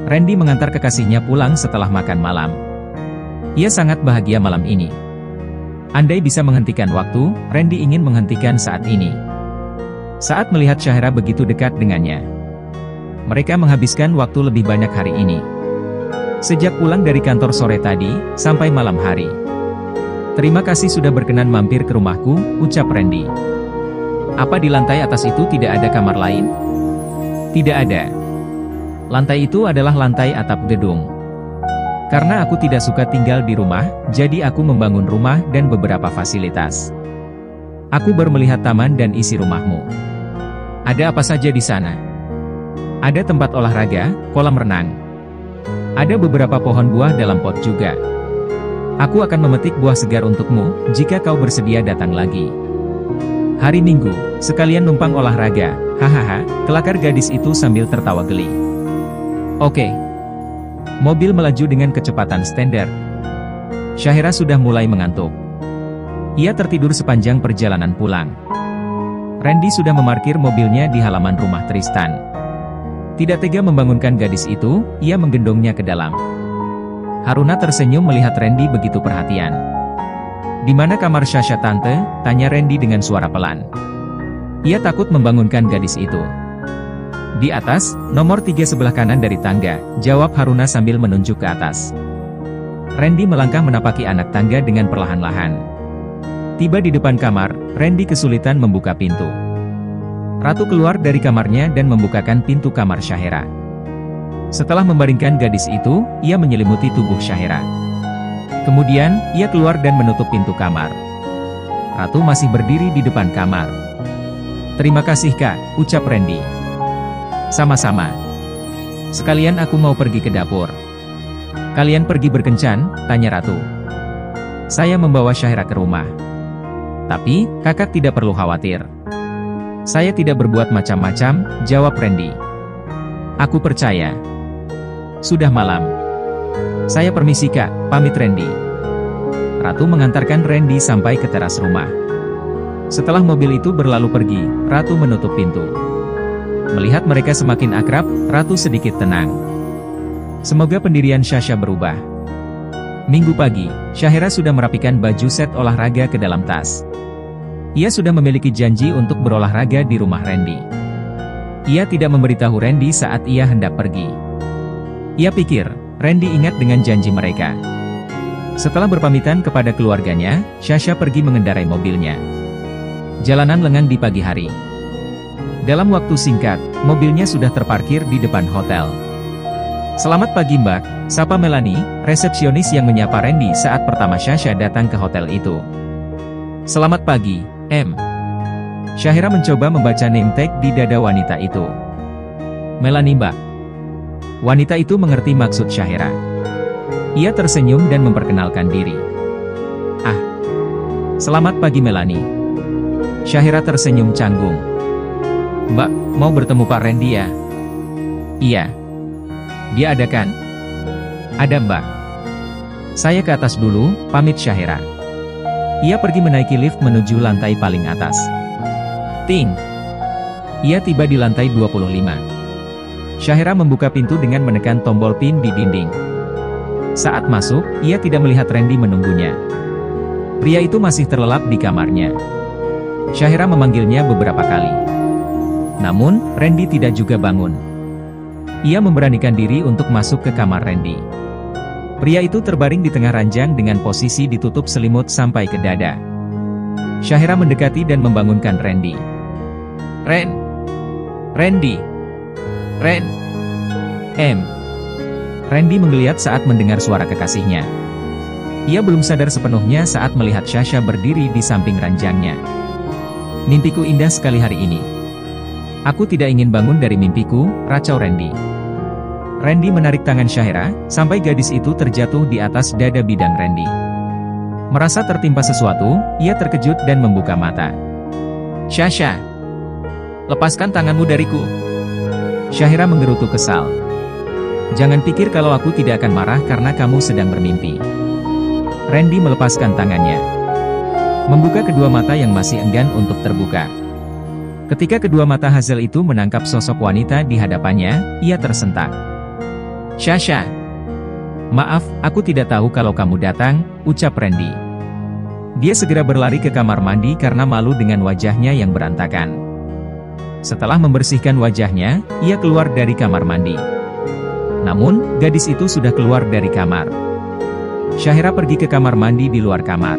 Randy mengantar kekasihnya pulang setelah makan malam. Ia sangat bahagia malam ini. Andai bisa menghentikan waktu, Randy ingin menghentikan saat ini. Saat melihat Syahira begitu dekat dengannya, mereka menghabiskan waktu lebih banyak hari ini. Sejak pulang dari kantor sore tadi, sampai malam hari. Terima kasih sudah berkenan mampir ke rumahku, ucap Randy. Apa di lantai atas itu tidak ada kamar lain? Tidak ada. Lantai itu adalah lantai atap gedung. Karena aku tidak suka tinggal di rumah, jadi aku membangun rumah dan beberapa fasilitas. Aku baru melihat taman dan isi rumahmu. Ada apa saja di sana? Ada tempat olahraga, kolam renang. Ada beberapa pohon buah dalam pot juga. Aku akan memetik buah segar untukmu, jika kau bersedia datang lagi. Hari Minggu, sekalian numpang olahraga, hahaha, kelakar gadis itu sambil tertawa geli. Oke. Mobil melaju dengan kecepatan standar. Syahira sudah mulai mengantuk. Ia tertidur sepanjang perjalanan pulang. Randy sudah memarkir mobilnya di halaman rumah Tristan. Tidak tega membangunkan gadis itu, ia menggendongnya ke dalam. Haruna tersenyum melihat Randy begitu perhatian. Di mana kamar Sasha tante? Tanya Randy dengan suara pelan. Ia takut membangunkan gadis itu. Di atas, nomor 3 sebelah kanan dari tangga, jawab Haruna sambil menunjuk ke atas. Randy melangkah menapaki anak tangga dengan perlahan-lahan. Tiba di depan kamar, Randy kesulitan membuka pintu. Ratu keluar dari kamarnya dan membukakan pintu kamar Syahira. Setelah membaringkan gadis itu, ia menyelimuti tubuh Syahira. Kemudian, ia keluar dan menutup pintu kamar. Ratu masih berdiri di depan kamar. Terima kasih kak, ucap Randy. Sama-sama. Sekalian aku mau pergi ke dapur. Kalian pergi berkencan? Tanya Ratu. Saya membawa Syahira ke rumah. Tapi, kakak tidak perlu khawatir. Saya tidak berbuat macam-macam, jawab Randy. Aku percaya. Sudah malam. Saya permisi kak, pamit Randy. Ratu mengantarkan Randy sampai ke teras rumah. Setelah mobil itu berlalu pergi, Ratu menutup pintu. Melihat mereka semakin akrab, Ratu sedikit tenang. Semoga pendirian Sasha berubah. Minggu pagi, Syahira sudah merapikan baju set olahraga ke dalam tas. Ia sudah memiliki janji untuk berolahraga di rumah Randy. Ia tidak memberitahu Randy saat ia hendak pergi. Ia pikir, Randy ingat dengan janji mereka. Setelah berpamitan kepada keluarganya, Sasha pergi mengendarai mobilnya. Jalanan lengang di pagi hari. Dalam waktu singkat, mobilnya sudah terparkir di depan hotel. Selamat pagi Mbak, sapa Melanie, resepsionis yang menyapa Randy saat pertama Sasha datang ke hotel itu. Selamat pagi, M. Syahira mencoba membaca name tag di dada wanita itu. Melanie Mbak. Wanita itu mengerti maksud Syahira. Ia tersenyum dan memperkenalkan diri. Ah. Selamat pagi Melanie. Syahira tersenyum canggung. Mbak, mau bertemu Pak Randy ya? Iya. Dia ada kan? Ada Mbak. Saya ke atas dulu, pamit Syahira. Ia pergi menaiki lift menuju lantai paling atas. Ting! Ia tiba di lantai 25. Syahira membuka pintu dengan menekan tombol pin di dinding. Saat masuk, ia tidak melihat Randy menunggunya. Pria itu masih terlelap di kamarnya. Syahira memanggilnya beberapa kali. Namun, Randy tidak juga bangun. Ia memberanikan diri untuk masuk ke kamar Randy. Pria itu terbaring di tengah ranjang dengan posisi ditutup selimut sampai ke dada. Syahira mendekati dan membangunkan Randy. Randy. Randy menggeliat saat mendengar suara kekasihnya. Ia belum sadar sepenuhnya saat melihat Sasha berdiri di samping ranjangnya. Mimpiku indah sekali hari ini. Aku tidak ingin bangun dari mimpiku, racau Randy. Randy menarik tangan Syahira, sampai gadis itu terjatuh di atas dada bidang Randy. Merasa tertimpa sesuatu, ia terkejut dan membuka mata. Sasha! Lepaskan tanganmu dariku! Syahira menggerutu kesal. Jangan pikir kalau aku tidak akan marah karena kamu sedang bermimpi. Randy melepaskan tangannya. Membuka kedua mata yang masih enggan untuk terbuka. Ketika kedua mata Hazel itu menangkap sosok wanita di hadapannya, ia tersentak. Syahsyah. Maaf, aku tidak tahu kalau kamu datang, ucap Randy. Dia segera berlari ke kamar mandi karena malu dengan wajahnya yang berantakan. Setelah membersihkan wajahnya, ia keluar dari kamar mandi. Namun, gadis itu sudah keluar dari kamar. Syahira pergi ke kamar mandi di luar kamar.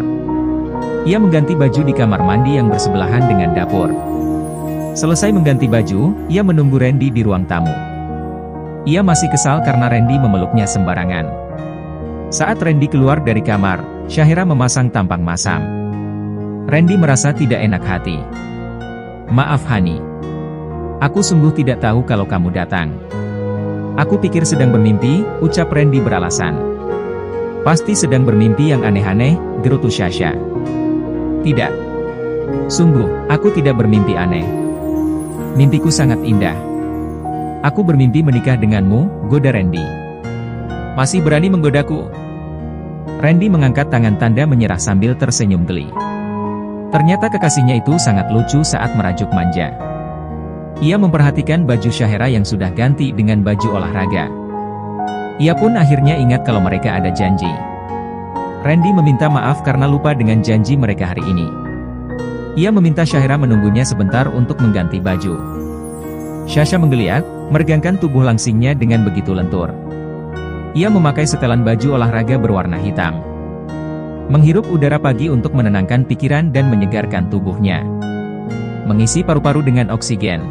Ia mengganti baju di kamar mandi yang bersebelahan dengan dapur. Selesai mengganti baju, ia menunggu Randy di ruang tamu. Ia masih kesal karena Randy memeluknya sembarangan. Saat Randy keluar dari kamar, Syahira memasang tampang masam. Randy merasa tidak enak hati. Maaf Hani. Aku sungguh tidak tahu kalau kamu datang. Aku pikir sedang bermimpi, ucap Randy beralasan. Pasti sedang bermimpi yang aneh-aneh, gerutu Syahsyah. Tidak. Sungguh, aku tidak bermimpi aneh. Mimpiku sangat indah. Aku bermimpi menikah denganmu, goda Randy. Masih berani menggodaku? Randy mengangkat tangan tanda menyerah sambil tersenyum geli. Ternyata kekasihnya itu sangat lucu saat merajuk manja. Ia memperhatikan baju Syahira yang sudah ganti dengan baju olahraga. Ia pun akhirnya ingat kalau mereka ada janji. Randy meminta maaf karena lupa dengan janji mereka hari ini. Ia meminta Syahira menunggunya sebentar untuk mengganti baju. Syahsyah menggeliat, meregangkan tubuh langsingnya dengan begitu lentur. Ia memakai setelan baju olahraga berwarna hitam. Menghirup udara pagi untuk menenangkan pikiran dan menyegarkan tubuhnya. Mengisi paru-paru dengan oksigen.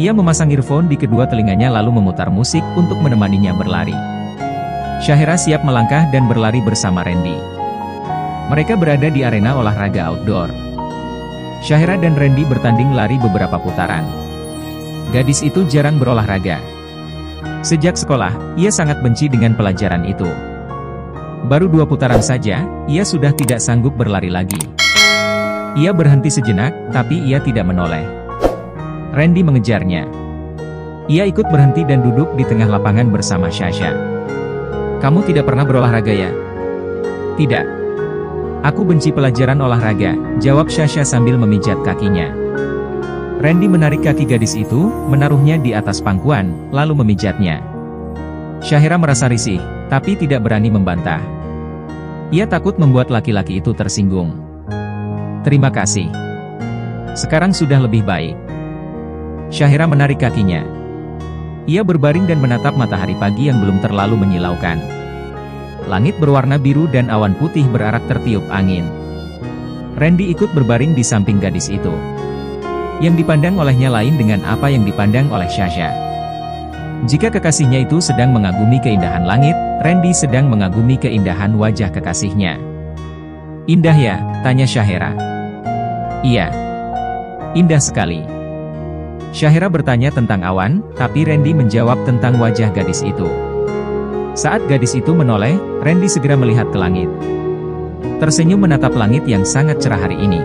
Ia memasang earphone di kedua telinganya lalu memutar musik untuk menemaninya berlari. Syahira siap melangkah dan berlari bersama Randy. Mereka berada di arena olahraga outdoor. Syahira dan Randy bertanding lari beberapa putaran. Gadis itu jarang berolahraga. Sejak sekolah, ia sangat benci dengan pelajaran itu. Baru 2 putaran saja, ia sudah tidak sanggup berlari lagi. Ia berhenti sejenak, tapi ia tidak menoleh. Randy mengejarnya. Ia ikut berhenti dan duduk di tengah lapangan bersama Syahsyah. Kamu tidak pernah berolahraga ya? Tidak. Aku benci pelajaran olahraga, jawab Syahsyah sambil memijat kakinya. Randy menarik kaki gadis itu, menaruhnya di atas pangkuan, lalu memijatnya. Syahira merasa risih, tapi tidak berani membantah. Ia takut membuat laki-laki itu tersinggung. Terima kasih. Sekarang sudah lebih baik. Syahira menarik kakinya. Ia berbaring dan menatap matahari pagi yang belum terlalu menyilaukan. Langit berwarna biru dan awan putih berarak tertiup angin. Randy ikut berbaring di samping gadis itu. Yang dipandang olehnya lain dengan apa yang dipandang oleh Syahsyah. Jika kekasihnya itu sedang mengagumi keindahan langit, Randy sedang mengagumi keindahan wajah kekasihnya. Indah ya? Tanya Syahira. Iya. Indah sekali. Syahira bertanya tentang awan, tapi Randy menjawab tentang wajah gadis itu. Saat gadis itu menoleh, Randy segera melihat ke langit. Tersenyum menatap langit yang sangat cerah hari ini.